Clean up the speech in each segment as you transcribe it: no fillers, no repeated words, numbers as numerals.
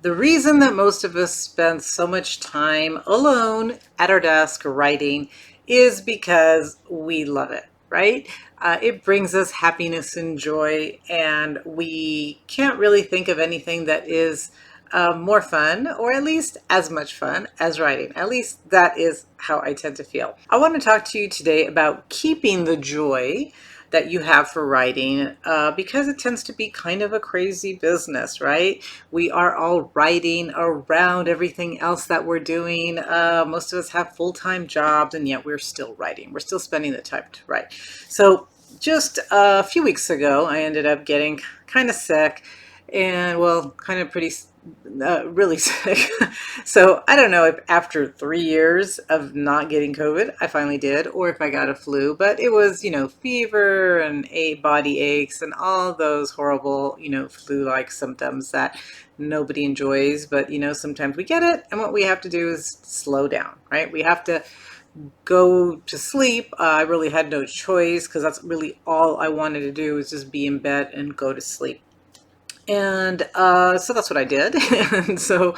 The reason that most of us spend so much time alone at our desk writing is because we love it, right? It brings us happiness and joy, and we can't really think of anything that is more fun, or at least as much fun as writing. At least that is how I tend to feel. I want to talk to you today about keeping the joy that you have for writing, because it tends to be kind of a crazy business, right? We are all writing around everything else that we're doing. Most of us have full-time jobs, and yet we're still writing. We're still spending the time to write. So just a few weeks ago, I ended up getting kind of sick, and well, kind of pretty really sick. So I don't know if after 3 years of not getting COVID, I finally did, or if I got a flu, but it was, fever and body aches and all those horrible, flu-like symptoms that nobody enjoys. But, sometimes we get it, and what we have to do is slow down, right? We have to go to sleep. I really had no choice, because that's really all I wanted to do, was just be in bed and go to sleep. And so that's what I did. And so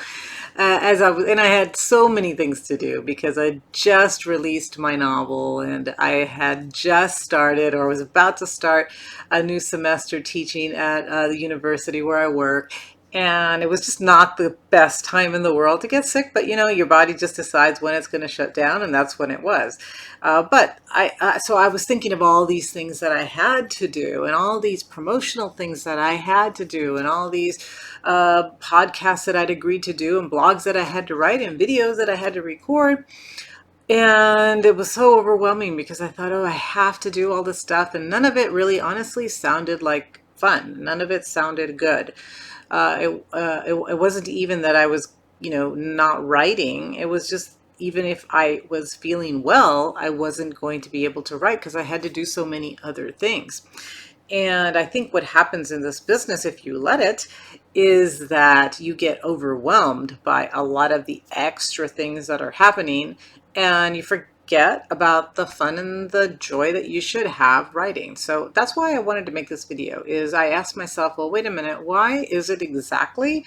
and I had so many things to do, because I just released my novel, and I had just started, or was about to start, a new semester teaching at the university where I work. And it was just not the best time in the world to get sick, but your body just decides when it's going to shut down, and that's when it was. So I was thinking of all these things that I had to do, and all these promotional things that I had to do, and all these podcasts that I'd agreed to do, and blogs that I had to write, and videos that I had to record. And it was so overwhelming, because I thought, oh, I have to do all this stuff. And none of it really, honestly, sounded like fun. None of it sounded good. It wasn't even that I was, not writing. It was just, even if I was feeling well, I wasn't going to be able to write, because I had to do so many other things. And I think what happens in this business, if you let it, is that you get overwhelmed by a lot of the extra things that are happening, and you forget about the fun and the joy that you should have writing. So that's why I wanted to make this video. Is I asked myself, well, wait a minute, why is it exactly,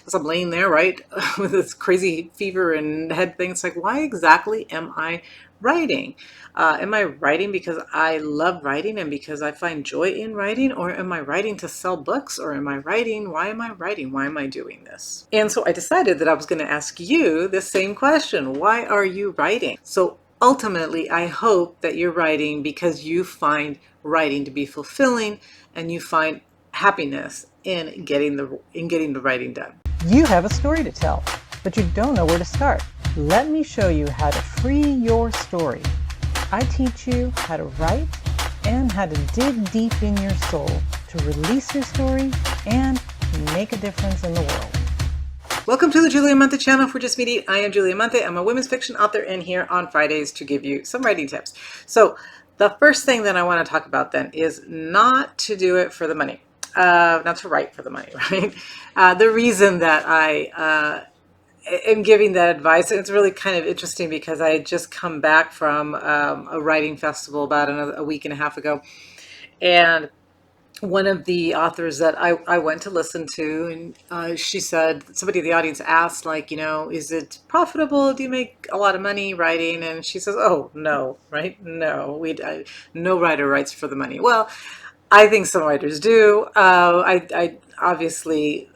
as I'm laying there, right, with this crazy fever and head thing, it's like, why exactly am I writing? Am I writing because I love writing and because I find joy in writing? Or am I writing to sell books? Or am I writing? Why am I writing? Why am I doing this? And so I decided that I was going to ask you the same question. Why are you writing? So ultimately, I hope that you're writing because you find writing to be fulfilling, and you find happiness in getting the writing done. You have a story to tell, but you don't know where to start. Let me show you how to free your story. I teach you how to write and how to dig deep in your soul to release your story and make a difference in the world. Welcome to the Julia Monte channel for Just Media. I am Julia Monte. I'm a women's fiction author, and here on Fridays to give you some writing tips. So the first thing that I want to talk about then is not to do it for the money. Not to write for the money, right? The reason that I am giving that advice, and it's really kind of interesting, because I had just come back from a writing festival about a week and a half ago, and one of the authors that I went to listen to, and she said, somebody in the audience asked, like, is it profitable? Do you make a lot of money writing? And she says, oh, no, right? No, no writer writes for the money. Well, I think some writers do. I obviously,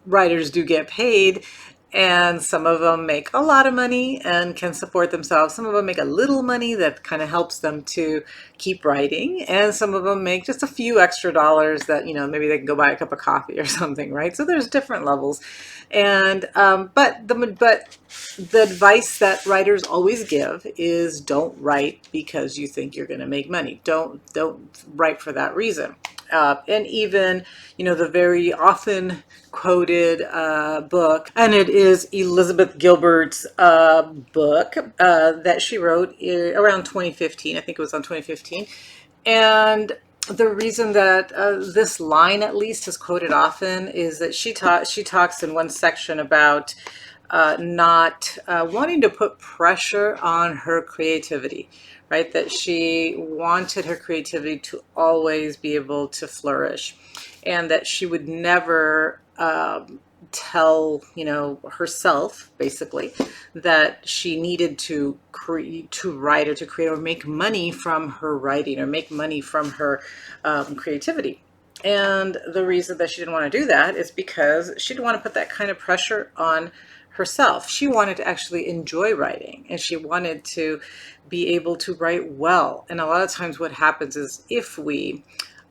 writers do get paid, and some of them make a lot of money and can support themselves. Some of them make a little money that kind of helps them to keep writing, and some of them make just a few extra dollars that, maybe they can go buy a cup of coffee or something, right? So there's different levels. And but the advice that writers always give is, don't write because you think you're going to make money. Don't write for that reason. And even, the very often quoted book, and it is Elizabeth Gilbert's book that she wrote around 2015. I think it was on 2015. And the reason that this line, at least, is quoted often is that she talks in one section about not wanting to put pressure on her creativity, right? That she wanted her creativity to always be able to flourish, and that she would never tell, herself basically that she needed to create, to write, or to create, or make money from her writing, or make money from her creativity. And the reason that she didn't want to do that is because she didn't want to put that kind of pressure on herself. She wanted to actually enjoy writing, and she wanted to be able to write well. And a lot of times what happens is, if we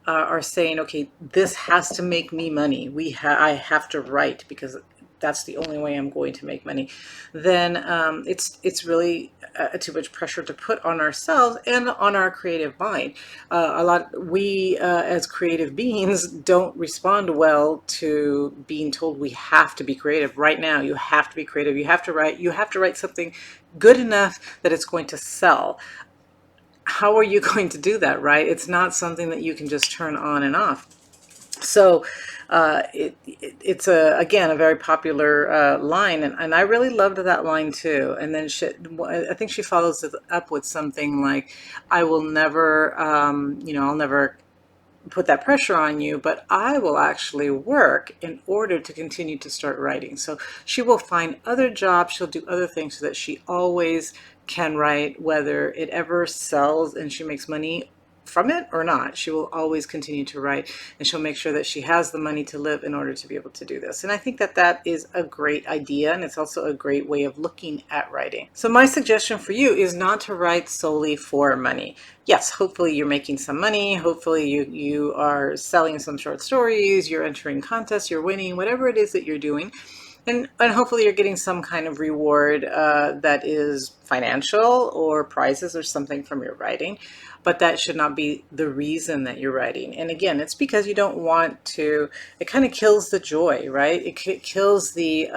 are saying, okay, this has to make me money, I have to write because that's the only way I'm going to make money, then it's really too much pressure to put on ourselves and on our creative mind. A lot we as creative beings don't respond well to being told we have to be creative right now. You have to be creative. You have to write. You have to write something good enough that it's going to sell. How are you going to do that, right? It's not something that you can just turn on and off. So it's again a very popular line, and I really loved that line too. And then I think she follows it up with something like, "I will never, I'll never put that pressure on you, but I will actually work in order to continue to start writing." So she will find other jobs, she'll do other things so that she always can write, whether it ever sells and she makes money from it or not. She will always continue to write, and she'll make sure that she has the money to live in order to be able to do this. And I think that that is a great idea, and it's also a great way of looking at writing. So my suggestion for you is not to write solely for money. Yes, hopefully you're making some money. Hopefully you are selling some short stories, you're entering contests, you're winning, whatever it is that you're doing. And hopefully you're getting some kind of reward that is financial, or prizes or something from your writing. But that should not be the reason that you're writing. And again, it's because you don't want to, it kind of kills the joy, right? It kills the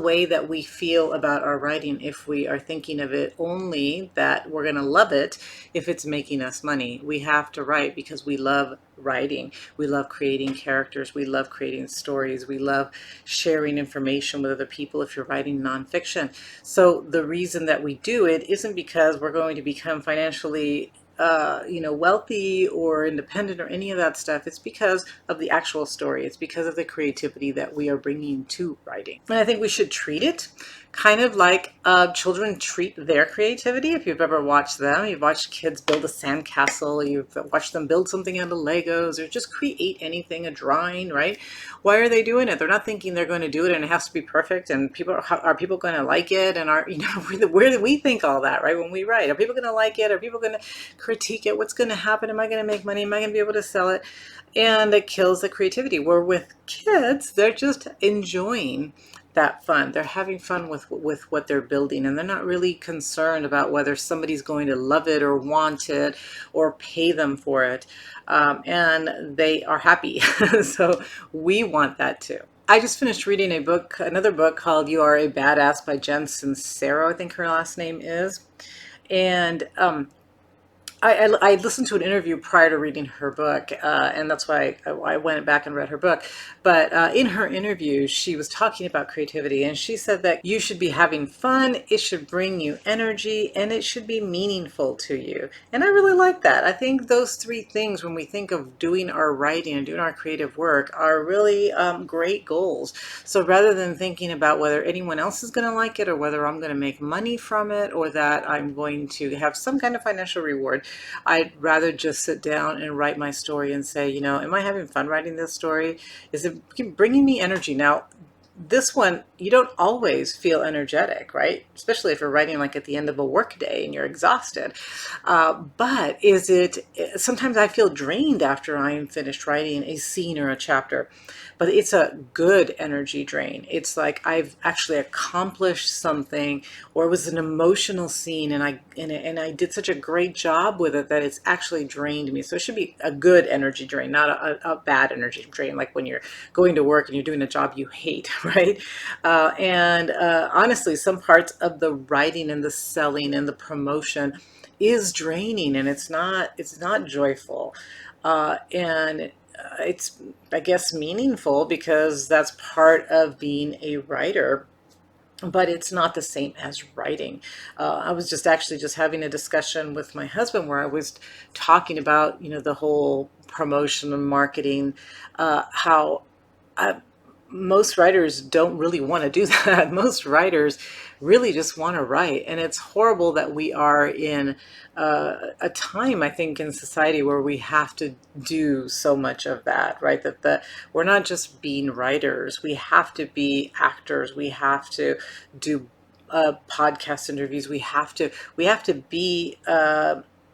way that we feel about our writing if we are thinking of it only that we're going to love it if it's making us money. We have to write because we love writing. We love creating characters. We love creating stories. We love sharing information with other people if you're writing nonfiction. So the reason that we do it isn't because we're going to become financially wealthy or independent or any of that stuff. It's because of the actual story. It's because of the creativity that we are bringing to writing. And I think we should treat it kind of like children treat their creativity. If you've ever watched them, you've watched kids build a sandcastle, you've watched them build something out of Legos, or just create anything, a drawing, right? Why are they doing it? They're not thinking they're going to do it and it has to be perfect, and are people going to like it? And where do we think all that, right? When we write, are people going to like it? Are people going to critique it? What's going to happen? Am I going to make money? Am I going to be able to sell it? And it kills the creativity. Where with kids, they're just enjoying that fun. They're having fun with what they're building, and they're not really concerned about whether somebody's going to love it or want it or pay them for it. And they are happy. So we want that too. I just finished reading another book called "You Are a Badass" by Jen Sincero, I think her last name is. And I listened to an interview prior to reading her book, and that's why I went back and read her book. But in her interview, she was talking about creativity, and she said that you should be having fun, it should bring you energy, and it should be meaningful to you. And I really like that. I think those three things, when we think of doing our writing and doing our creative work, are really great goals. So rather than thinking about whether anyone else is going to like it, or whether I'm going to make money from it, or that I'm going to have some kind of financial reward, I'd rather just sit down and write my story and say, am I having fun writing this story? Is it bringing me energy? Now, this one, you don't always feel energetic, right? Especially if you're writing like at the end of a work day and you're exhausted. But sometimes I feel drained after I'm finished writing a scene or a chapter, but it's a good energy drain. It's like I've actually accomplished something, or it was an emotional scene, and I did such a great job with it that it's actually drained me. So it should be a good energy drain, not a bad energy drain, like when you're going to work and you're doing a job you hate, right? And honestly, some parts of the writing and the selling and the promotion is draining, and it's not joyful. And it's, I guess, meaningful because that's part of being a writer, but it's not the same as writing. I was just having a discussion with my husband where I was talking about, the whole promotion and marketing, how most writers don't really want to do that. Most writers really just want to write. And it's horrible that we are in a time, I think, in society where we have to do so much of that, right? We're not just being writers, we have to be actors, we have to do podcast interviews, we have to be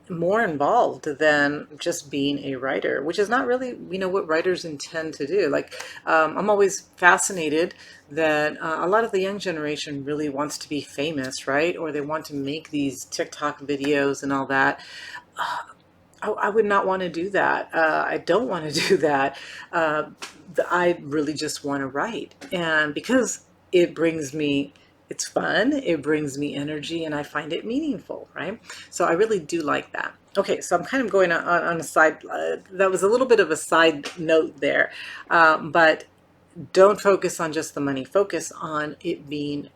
more involved than just being a writer, which is not really, what writers intend to do. Like, I'm always fascinated that a lot of the young generation really wants to be famous, right? Or they want to make these TikTok videos and all that. I would not want to do that. I don't want to do that. Uh, I really just want to write. And because it brings me, it's fun, it brings me energy, and I find it meaningful, right? So I really do like that. Okay, so I'm kind of going on a side, that was a little bit of a side note there. But don't focus on just the money, focus on it being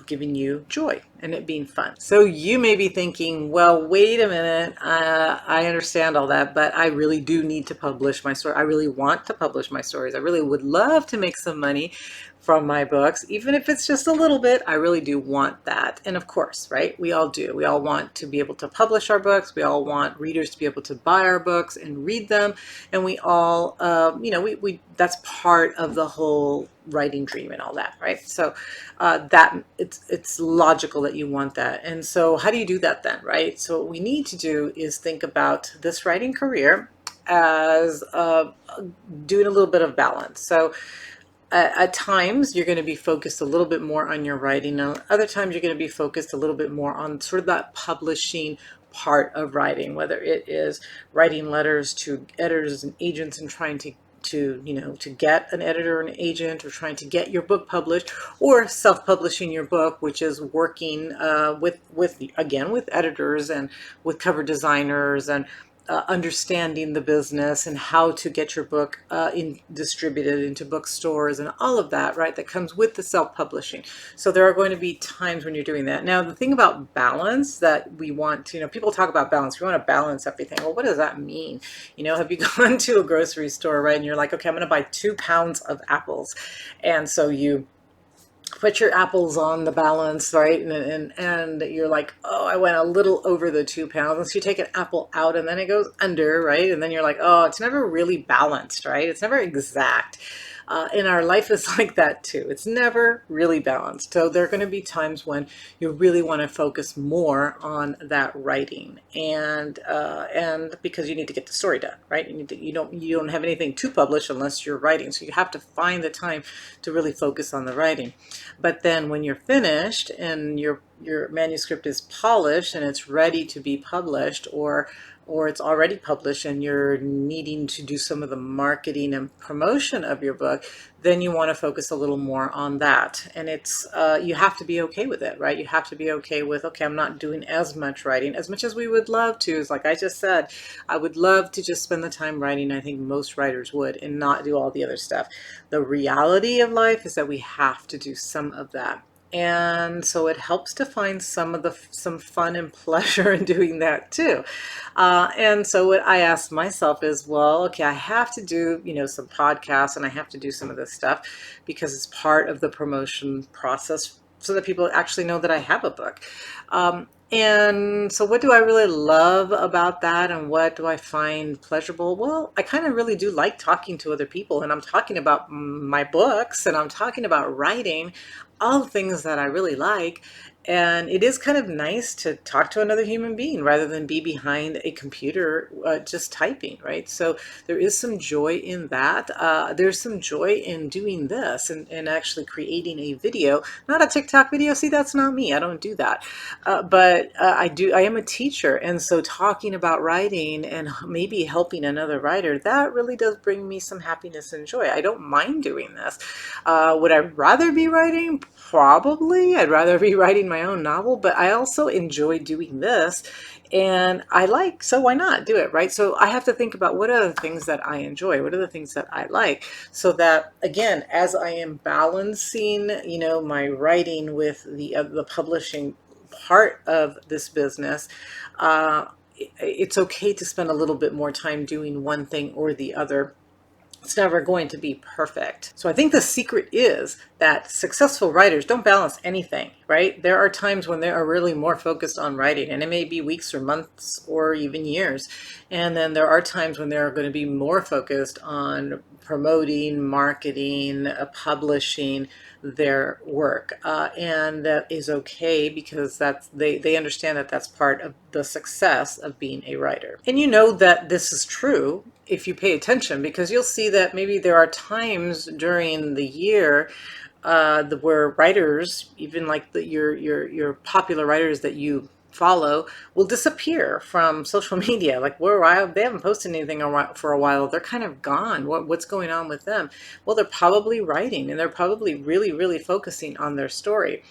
giving you joy and it being fun. So you may be thinking, well, wait a minute, I understand all that, but I really do need to publish my story. I really want to publish my stories. I really would love to make some money from my books, even if it's just a little bit. I really do want that. And of course, right, we all do. We all want to be able to publish our books. We all want readers to be able to buy our books and read them. And we all, we that's part of the whole writing dream and all that, right? So that it's logical that you want that. And so how do you do that then, right? So what we need to do is think about this writing career as doing a little bit of balance. So at times you're going to be focused a little bit more on your writing. Other times you're going to be focused a little bit more on sort of that publishing part of writing, whether it is writing letters to editors and agents and trying to get an editor or an agent, or trying to get your book published, or self-publishing your book, which is working with again with editors and with cover designers and understanding the business and how to get your book distributed into bookstores and all of that, right? That comes with the self-publishing. So there are going to be times when you're doing that. Now, the thing about balance that we want to, people talk about balance. We want to balance everything. Well, what does that mean? Have you gone to a grocery store, right? And you're like, okay, I'm going to buy 2 pounds of apples. And so you put your apples on the balance, right? And you're like, oh, I went a little over the 2 pounds. And so you take an apple out and then it goes under, right? And then you're like, oh, it's never really balanced, right? It's never exact. And our life is like that too. It's never really balanced. So there are going to be times when you really want to focus more on that writing, and because you need to get the story done, right? You don't have anything to publish unless you're writing. So you have to find the time to really focus on the writing. But then when you're finished and your manuscript is polished and it's ready to be published, or it's already published and you're needing to do some of the marketing and promotion of your book, then you want to focus a little more on that. And it's you have to be okay with it, right? You have to be okay with, okay, I'm not doing as much writing as much as we would love to. Is like I just said, I would love to just spend the time writing. I think most writers would, and not do all the other stuff. The reality of life is that we have to do some of that. And so it helps to find some fun and pleasure in doing that too. And so what I asked myself is, well, okay, I have to do, some podcasts, and I have to do some of this stuff because it's part of the promotion process so that people actually know that I have a book. And so what do I really love about that, and what do I find pleasurable? Well, I kind of really do like talking to other people, and I'm talking about my books, and I'm talking about writing, all things that I really like. And it is kind of nice to talk to another human being rather than be behind a computer just typing, right? So there is some joy in that. There's some joy in doing this and actually creating a video, not a TikTok video. See, that's not me. I don't do that. But I am a teacher. And so talking about writing and maybe helping another writer, that really does bring me some happiness and joy. I don't mind doing this. Would I rather be writing? Probably. I'd rather be writing my own novel, but I also enjoy doing this, and so why not do it, right? So I have to think about what are the things that I enjoy, what are the things that I like, so that again, as I am balancing, my writing with the publishing part of this business, it's okay to spend a little bit more time doing one thing or the other It's never going to be perfect. So I think the secret is that successful writers don't balance anything, right? There are times when they are really more focused on writing, and it may be weeks or months or even years. And then there are times when they're going to be more focused on promoting, marketing, publishing their work. And that is okay, because they understand that that's part of the success of being a writer. And you know that this is true if you pay attention, because you'll see that maybe there are times during the year where writers, even like your popular writers that you follow, will disappear from social media. Like, where they haven't posted anything for a while. They're kind of gone. What's going on with them? Well, they're probably writing, and they're probably really, really focusing on their story.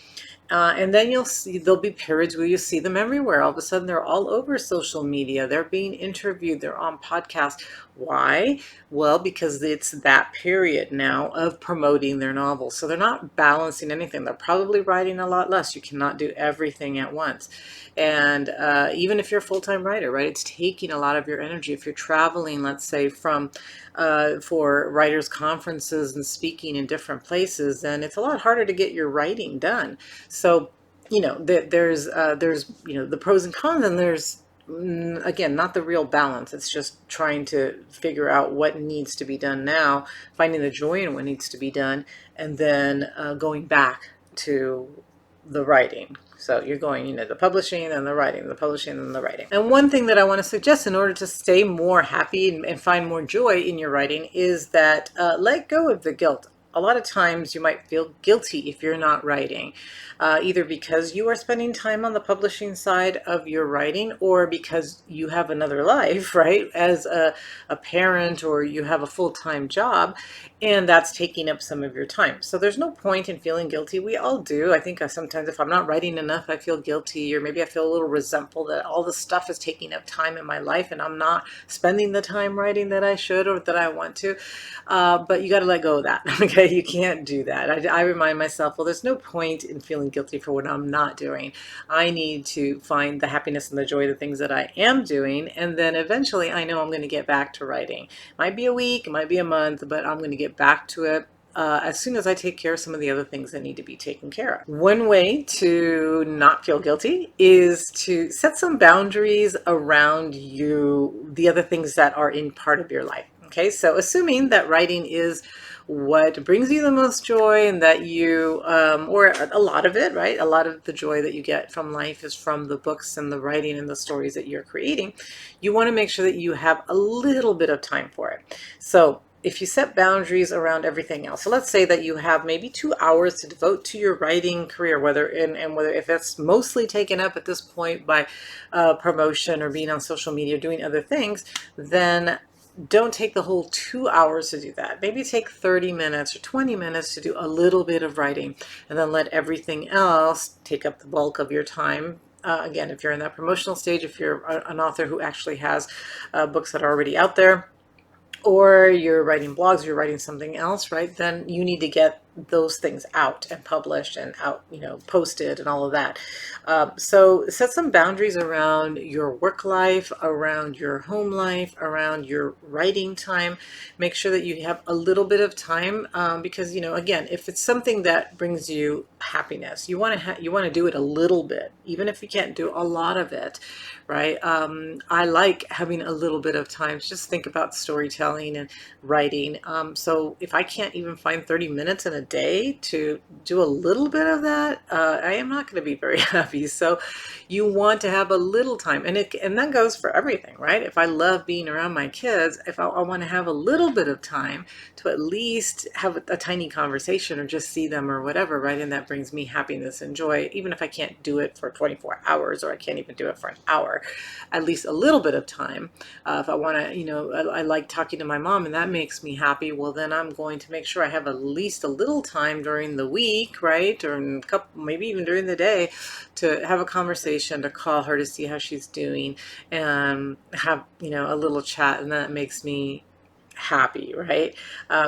And then you'll see there'll be periods where you see them everywhere. All of a sudden, they're all over social media. They're being interviewed. They're on podcasts. Why? Well, because it's that period now of promoting their novels. So they're not balancing anything. They're probably writing a lot less. You cannot do everything at once. And even if you're a full-time writer, right, it's taking a lot of your energy. If you're traveling, let's say, for writers' conferences and speaking in different places, then it's a lot harder to get your writing done. So, there's the pros and cons, and there's again, not the real balance. It's just trying to figure out what needs to be done now, finding the joy in what needs to be done, and then going back to the writing. So you're going, the publishing and the writing, the publishing and the writing. And one thing that I want to suggest in order to stay more happy and find more joy in your writing is that let go of the guilt. A lot of times you might feel guilty if you're not writing, either because you are spending time on the publishing side of your writing, or because you have another life, right, as a parent, or you have a full-time job, and that's taking up some of your time. So there's no point in feeling guilty. We all do. I think sometimes if I'm not writing enough, I feel guilty, or maybe I feel a little resentful that all this stuff is taking up time in my life and I'm not spending the time writing that I should or that I want to. But you got to let go of that. Okay, you can't do that. I remind myself, well, there's no point in feeling guilty for what I'm not doing. I need to find the happiness and the joy of the things that I am doing, and then eventually I know I'm going to get back to writing. Might be a week, it might be a month, but I'm going to get back to it as soon as I take care of some of the other things that need to be taken care of. One way to not feel guilty is to set some boundaries around the other things that are in part of your life. Okay, so assuming that writing is what brings you the most joy, and that or a lot of it, right? A lot of the joy that you get from life is from the books and the writing and the stories that you're creating. You want to make sure that you have a little bit of time for it. So if you set boundaries around everything else, so let's say that you have maybe 2 hours to devote to your writing career, whether if that's mostly taken up at this point by promotion or being on social media, doing other things, then don't take the whole 2 hours to do that. Maybe take 30 minutes or 20 minutes to do a little bit of writing, and then let everything else take up the bulk of your time. Again, if you're in that promotional stage, if you're an author who actually has books that are already out there, or you're writing blogs, you're writing something else, right? Then you need to get those things out and published and out, posted and all of that. So set some boundaries around your work life, around your home life, around your writing time. Make sure that you have a little bit of time, because, again, if it's something that brings you happiness, you want to do it a little bit, even if you can't do a lot of it, right? I like having a little bit of time. Just think about storytelling and writing. So if I can't even find 30 minutes in a day to do a little bit of that, I am not going to be very happy. So you want to have a little time, and that goes for everything, right? If I love being around my kids, if I want to have a little bit of time to at least have a tiny conversation or just see them or whatever, right? And that brings me happiness and joy, even if I can't do it for 24 hours, or I can't even do it for an hour, at least a little bit of time. If I want to, I like talking to my mom and that makes me happy, well, then I'm going to make sure I have at least a little time during the week, right? Or maybe even during the day, to have a conversation, to call her to see how she's doing, and have, a little chat, and that makes me happy, right?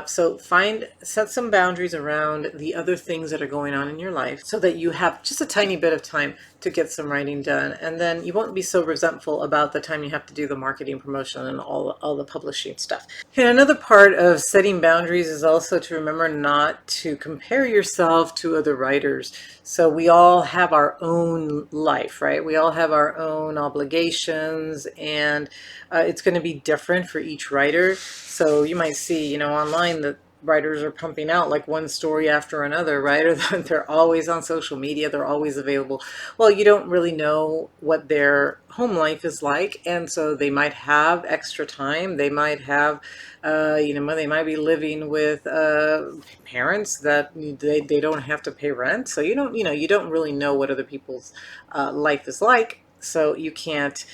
So set some boundaries around the other things that are going on in your life so that you have just a tiny bit of time to get some writing done. And then you won't be so resentful about the time you have to do the marketing, promotion, and all the publishing stuff. And another part of setting boundaries is also to remember not to compare yourself to other writers. So we all have our own life, right? We all have our own obligations, and it's going to be different for each writer. So you might see, online that writers are pumping out like one story after another, right? Or they're always on social media, they're always available. Well, you don't really know what their home life is like, and so they might have extra time. They might have, they might be living with parents that they don't have to pay rent. So you don't really know what other people's life is like. So you can't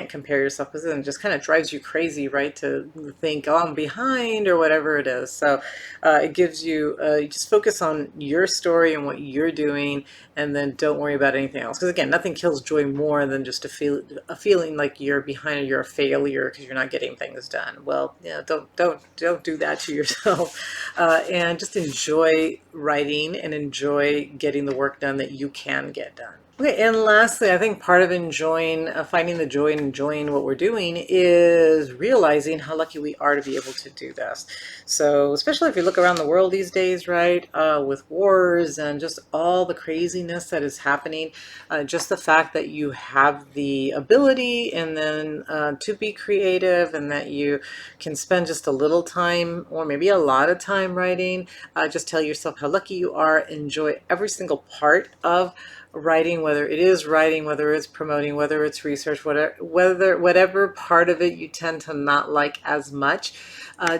compare yourself with it, and it just kind of drives you crazy, right? To think, oh, I'm behind or whatever it is. So it gives you just focus on your story and what you're doing, and then don't worry about anything else. Because again, nothing kills joy more than just a feeling like you're behind or you're a failure because you're not getting things done. Well, don't do that to yourself, and just enjoy writing and enjoy getting the work done that you can get done. Okay, and lastly, I think part of finding the joy in enjoying what we're doing is realizing how lucky we are to be able to do this. So, especially if you look around the world these days, right, with wars and just all the craziness that is happening, just the fact that you have the ability and then to be creative, and that you can spend just a little time or maybe a lot of time writing, just tell yourself how lucky you are. Enjoy every single part of writing, whether it's promoting, whether it's research, whatever part of it you tend to not like as much,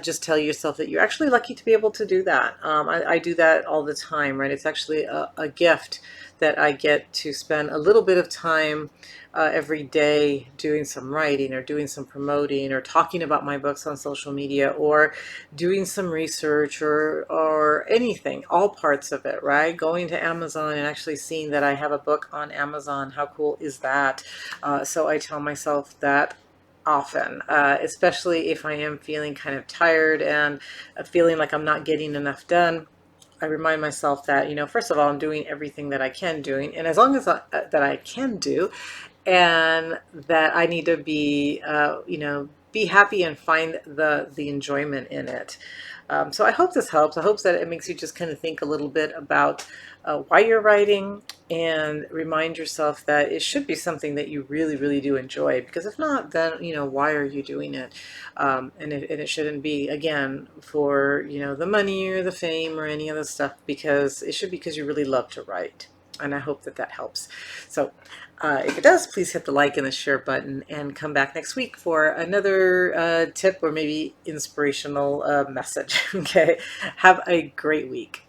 just tell yourself that you're actually lucky to be able to do that. I do that all the time, right? It's actually a gift that I get to spend a little bit of time every day doing some writing or doing some promoting or talking about my books on social media or doing some research or anything, all parts of it, right? Going to Amazon and actually seeing that I have a book on Amazon. How cool is that? So I tell myself that often, especially if I am feeling kind of tired and feeling like I'm not getting enough done. I remind myself that, first of all, I'm doing everything that I can doing, and as long as that I can do, and that I need to be happy and find the enjoyment in it. So I hope this helps. I hope that it makes you just kind of think a little bit about why you're writing, and remind yourself that it should be something that you really, really do enjoy. Because if not, then why are you doing it? And it shouldn't be again for the money or the fame or any other stuff. Because it should be because you really love to write. And I hope that that helps. So if it does, please hit the like and the share button, and come back next week for another tip or maybe inspirational message. Okay, have a great week.